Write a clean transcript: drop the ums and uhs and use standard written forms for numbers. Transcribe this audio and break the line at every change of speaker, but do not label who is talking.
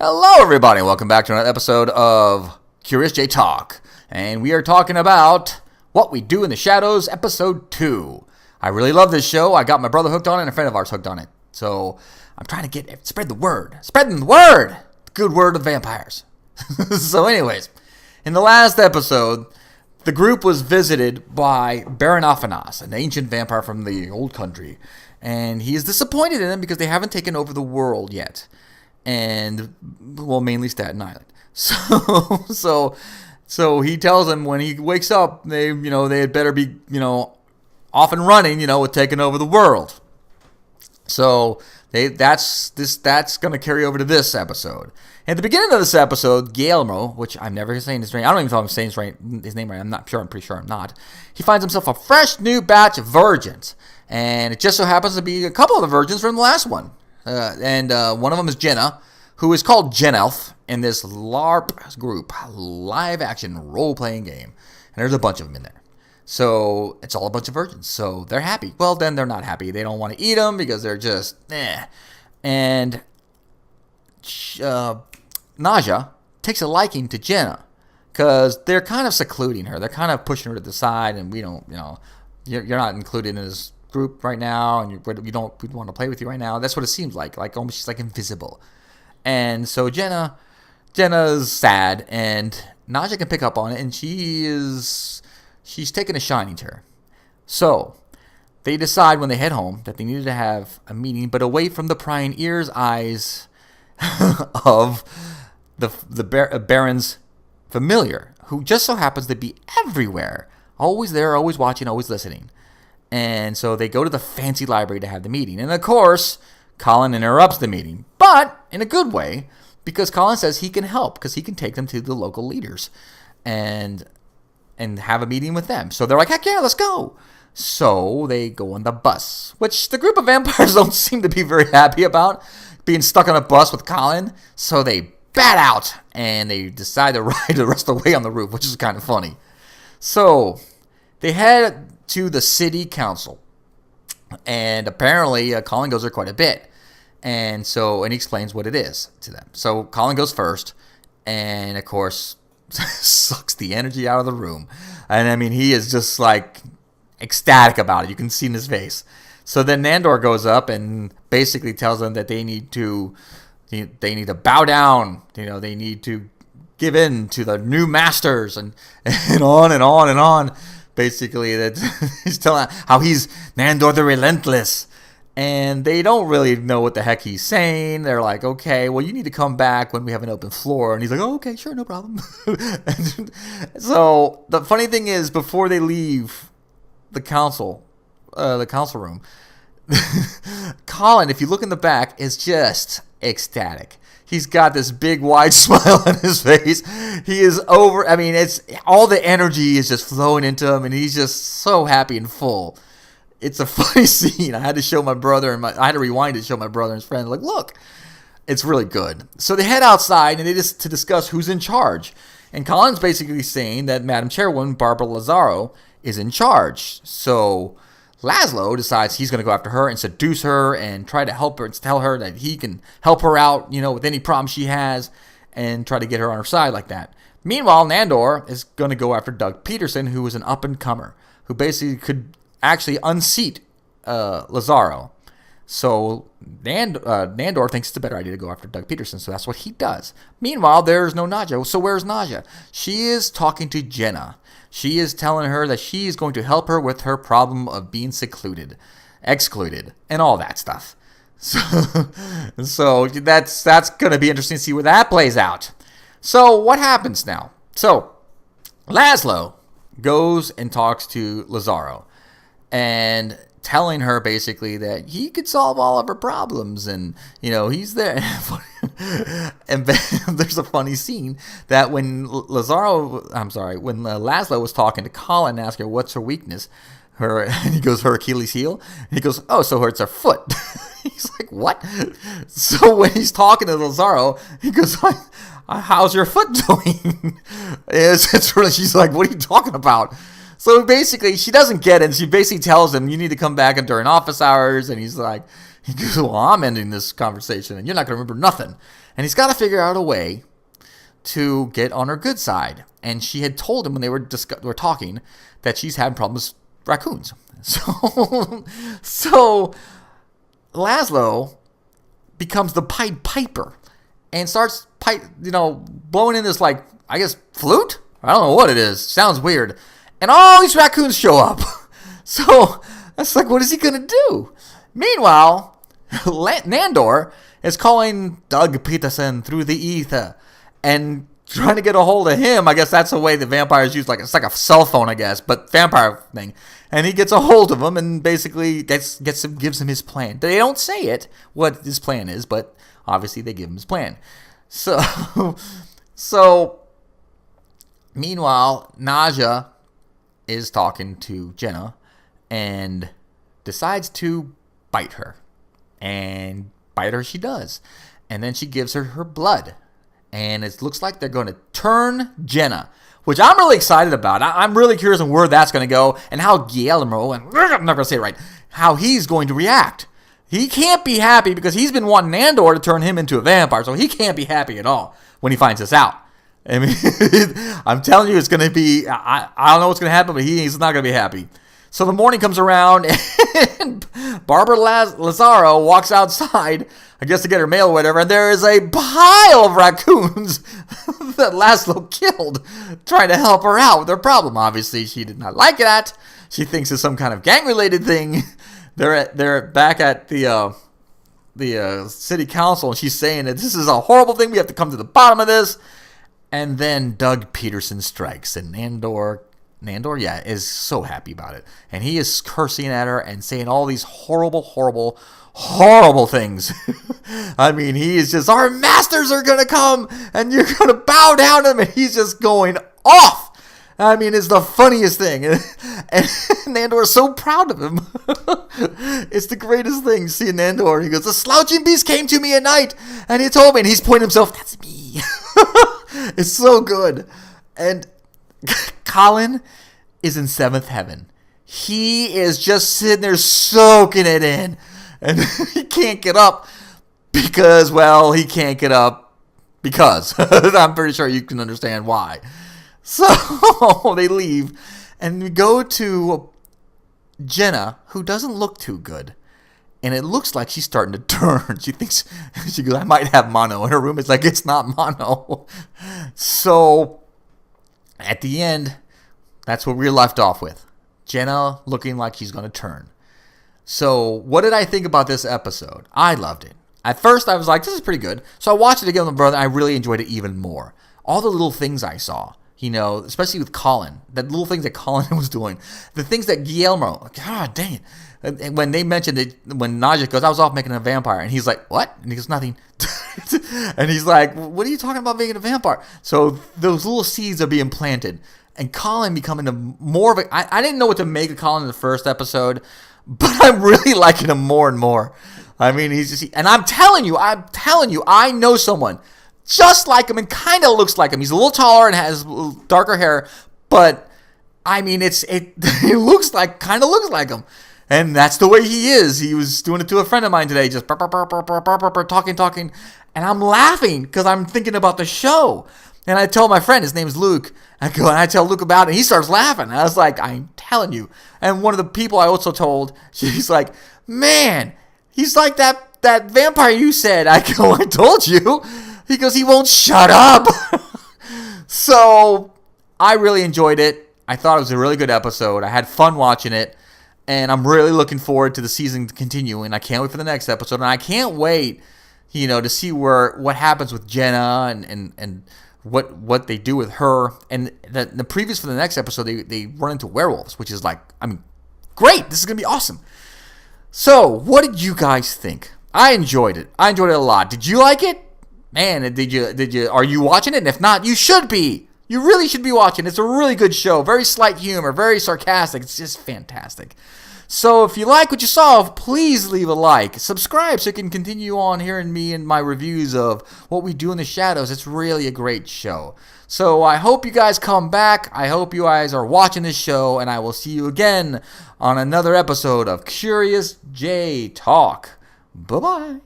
Hello, everybody. Welcome back to another episode of Curious J Talk. And we are talking about What We Do in the Shadows, Episode 2. I really love this show. I got my brother hooked on it and a friend of ours hooked on it. So I'm trying to spread the word. Spreading the word! The good word of vampires. So anyways, in the last episode, the group was visited by Baron Afanas, an ancient vampire from the old country. And he is disappointed in them because they haven't taken over the world yet. And, well, mainly Staten Island. So he tells them when he wakes up, they had better be, off and running, with taking over the world. So that's going to carry over to this episode. At the beginning of this episode, Guillermo, which I'm never saying his name, I don't even know if I'm saying his name right. I'm pretty sure I'm not. He finds himself a fresh new batch of virgins, and it just so happens to be a couple of the virgins from the last one. And one of them is Jenna, who is called Jenelf in this LARP group, live action role-playing game. And there's a bunch of them in there. So it's all a bunch of virgins. So they're happy. Well, then they're not happy. They don't want to eat them because they're just, eh. And Naja takes a liking to Jenna because they're kind of secluding her. They're kind of pushing her to the side, and we don't, you're not included in this group right now, and we don't want to play with you right now. That's what it seems like almost she's like invisible. And so Jenna's sad, and Naja can pick up on it, and she's taking a shining to her. So they decide when they head home that they needed to have a meeting, but away from the prying ears, eyes of the Baron's familiar, who just so happens to be everywhere, always there, always watching, always listening. And so they go to the fancy library to have the meeting. And of course, Colin interrupts the meeting, but in a good way, because Colin says he can help, because he can take them to the local leaders and have a meeting with them. So they're like, heck yeah, let's go. So they go on the bus, which the group of vampires don't seem to be very happy about, being stuck on a bus with Colin. So they bat out, and they decide to ride the rest of the way on the roof, which is kind of funny. So they head to the city council, and apparently Colin goes there quite a bit, and he explains what it is to them. So Colin goes first, and of course sucks the energy out of the room, and I mean he is just like ecstatic about it. You can see in his face. So then Nandor goes up and basically tells them that they need to bow down. They need to give in to the new masters, and on and on and on. Basically, that he's telling how he's Nandor the Relentless, and they don't really know what the heck he's saying. They're like, okay, well, you need to come back when we have an open floor. And he's like, oh, okay, sure, no problem. So the funny thing is, before they leave the council room, Colin, if you look in the back, is just ecstatic. He's got this big wide smile on his face. He is over. I mean, it's all the energy is just flowing into him, and he's just so happy and full. It's a funny scene. I had to show my brother, I had to rewind it to show my brother and his friend. Like, look, it's really good. So they head outside, and to discuss who's in charge. And Colin's basically saying that Madam Chairwoman Barbara Lazaro is in charge. So Laszlo decides he's going to go after her and seduce her and try to help her and tell her that he can help her out, with any problem she has, and try to get her on her side like that. Meanwhile, Nandor is going to go after Doug Peterson, who is an up-and-comer, who basically could actually unseat Lazaro. So Nandor thinks it's a better idea to go after Doug Peterson, so that's what he does. Meanwhile, there's no Naja. So where's Naja? She is talking to Jenna. She is telling her that she is going to help her with her problem of being excluded, and all that stuff. So that's going to be interesting to see where that plays out. So what happens now? So Laszlo goes and talks to Lazaro, and telling her basically that he could solve all of her problems, and he's there. And there's a funny scene that when Laszlo was talking to Colin and asked her what's her weakness, and he goes, her Achilles heel, and he goes, oh, so it's her foot. He's like, what? So when he's talking to Lazaro, he goes, how's your foot doing? It's really, she's like, what are you talking about? So basically, she doesn't get it, and she basically tells him, you need to come back during office hours, and he's like, He goes, well, I'm ending this conversation, and you're not going to remember nothing. And he's got to figure out a way to get on her good side. And she had told him when they were talking that she's having problems with raccoons. So Laszlo becomes the Pied Piper and starts blowing in this, like, I guess, flute? I don't know what it is. Sounds weird. And all these raccoons show up. So that's like, what is he going to do? Meanwhile, Nandor is calling Doug Peterson through the ether and trying to get a hold of him. I guess that's the way the vampires use, like, it's like a cell phone, I guess, but vampire thing. And he gets a hold of him and basically gives him his plan. They don't say it, what his plan is, but obviously they give him his plan. So meanwhile, Nadja is talking to Jenna and decides to bite her. And bite her she does. And then she gives her blood. And it looks like they're going to turn Jenna, which I'm really excited about. I'm really curious on where that's going to go and how Guillermo, and I'm not going to say it right, how he's going to react. He can't be happy because he's been wanting Nandor to turn him into a vampire, so he can't be happy at all when he finds this out. I mean, I'm telling you, it's going to be, I don't know what's going to happen, but he's not going to be happy. So the morning comes around, and Barbara Lazaro walks outside, I guess to get her mail or whatever, and there is a pile of raccoons that Laszlo killed, trying to help her out with her problem. Obviously, she did not like that. She thinks it's some kind of gang-related thing. They're back at the city council, and she's saying that this is a horrible thing. We have to come to the bottom of this. And then Doug Peterson strikes, and Nandor, is so happy about it. And he is cursing at her and saying all these horrible, horrible, horrible things. I mean, he is just, our masters are going to come, and you're going to bow down to them, and he's just going off. I mean, it's the funniest thing. And Nandor is so proud of him. It's the greatest thing, seeing Nandor. He goes, the slouching beast came to me at night, and he told me, and he's pointing himself, that's me. It's so good. And Colin is in seventh heaven. He is just sitting there soaking it in. And he can't get up because, well, he can't get up because. I'm pretty sure you can understand why. So they leave. And we go to Jenna, who doesn't look too good. And it looks like she's starting to turn. She thinks, she goes, I might have mono. And her roommate's like, it's not mono. So at the end, that's what we left off with. Jenna looking like she's going to turn. So what did I think about this episode? I loved it. At first, I was like, this is pretty good. So I watched it again with my brother. I really enjoyed it even more. All the little things I saw, especially with Colin, the little things that Colin was doing, the things that Guillermo, God dang it. And when they mentioned it, when Nadja goes, I was off making a vampire. And he's like, what? And he goes, nothing. And he's like, what are you talking about making a vampire? So those little seeds are being planted. And Colin becoming more of a... I didn't know what to make of Colin in the first episode, but I'm really liking him more and more. I mean, he's just... And I'm telling you, I know someone just like him and kind of looks like him. He's a little taller and has darker hair, but I mean, it kind of looks like him. And that's the way he is. He was doing it to a friend of mine today, just talking. And I'm laughing because I'm thinking about the show. And I tell my friend, his name's Luke, I tell Luke about it, and he starts laughing. And I was like, I'm telling you. And one of the people I also told, she's like, man, he's like that vampire you said. I go, I told you. He goes, he won't shut up. So I really enjoyed it. I thought it was a really good episode. I had fun watching it. And I'm really looking forward to the season continuing. I can't wait for the next episode. And I can't wait, to see what happens with Jenna and what they do with her. And the previews for the next episode, they run into werewolves, which is like, I mean, great. This is going to be awesome. So, what did you guys think? I enjoyed it. I enjoyed it a lot. Did you like it? Man, are you watching it? And if not, you should be. You really should be watching. It's a really good show. Very slight humor. Very sarcastic. It's just fantastic. So if you like what you saw, please leave a like. Subscribe so you can continue on hearing me and my reviews of What We Do in the Shadows. It's really a great show. So I hope you guys come back. I hope you guys are watching this show. And I will see you again on another episode of Curious J Talk. Bye-bye.